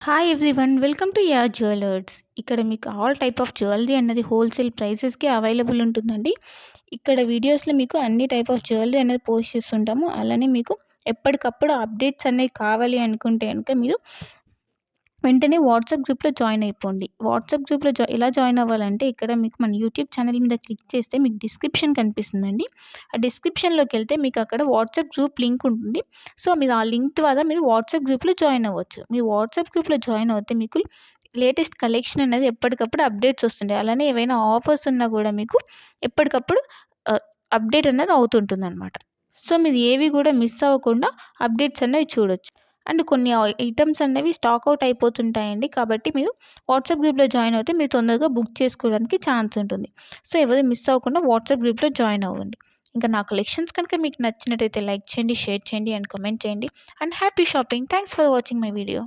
Hi everyone welcome to yeah jewellers. ఇక్కడ మీకు all type of jewellery అన్నది wholesale ప్రైసెస్‌కి available ఉంటుందండి. ఇక్కడ వీడియోస్‌లో మీకు అన్ని టైప్ ఆఫ్ జ్యువెలరీ అనేది పోస్ట్ చేస్తుంటాము. అలానే మీకు ఎప్పటికప్పుడు అప్డేట్స్ అనేవి కావాలి అనుకుంటే గనుక మీరు వెంటనే వాట్సాప్ గ్రూప్‌లో జాయిన్ అయిపోండి. వాట్సాప్ గ్రూప్‌లో ఎలా జాయిన్ అవ్వాలంటే ఇక్కడ మీకు మన యూట్యూబ్ ఛానల్ మీద క్లిక్ చేస్తే మీకు డిస్క్రిప్షన్ కనిపిస్తుందండి. ఆ డిస్క్రిప్షన్‌లోకెళ్తే మీకు అక్కడ వాట్సాప్ గ్రూప్ లింక్ ఉంటుంది. సో, మీరు ఆ లింక్ ద్వారా మీరు వాట్సాప్ గ్రూప్‌లో జాయిన్ అవ్వచ్చు. మీరు వాట్సాప్ గ్రూప్‌లో జాయిన్ అవుతే మీకు లేటెస్ట్ కలెక్షన్ అనేది ఎప్పటికప్పుడు అప్డేట్స్ వస్తుంటాయి. అలానే ఏవైనా ఆఫర్స్ ఉన్నా కూడా మీకు ఎప్పటికప్పుడు ఆహ్, అప్డేట్ అనేది అవుతుంటుందనమాట. సో, మీరు ఏవి కూడా మిస్ అవ్వకుండా అప్డేట్స్ అనేవి చూడొచ్చు. అండ్ కొన్ని ఐటెమ్స్ అనేవి స్టాక్ ఔట్ అయిపోతుంటాయండి. కాబట్టి మీరు వాట్సాప్ గ్రూప్‌లో జాయిన్ అవుతే మీరు తొందరగా బుక్ చేసుకోవడానికి ఛాన్స్ ఉంటుంది. సో, ఎవరు మిస్ అవ్వకుండా వాట్సాప్ గ్రూప్‌లో జాయిన్ అవ్వండి. ఇంకా నా కలెక్షన్స్ కనుక మీకు నచ్చినట్టయితే లైక్ చేయండి, షేర్ చేయండి అండ్ కామెంట్ చేయండి. And happy shopping. Thanks for watching my video.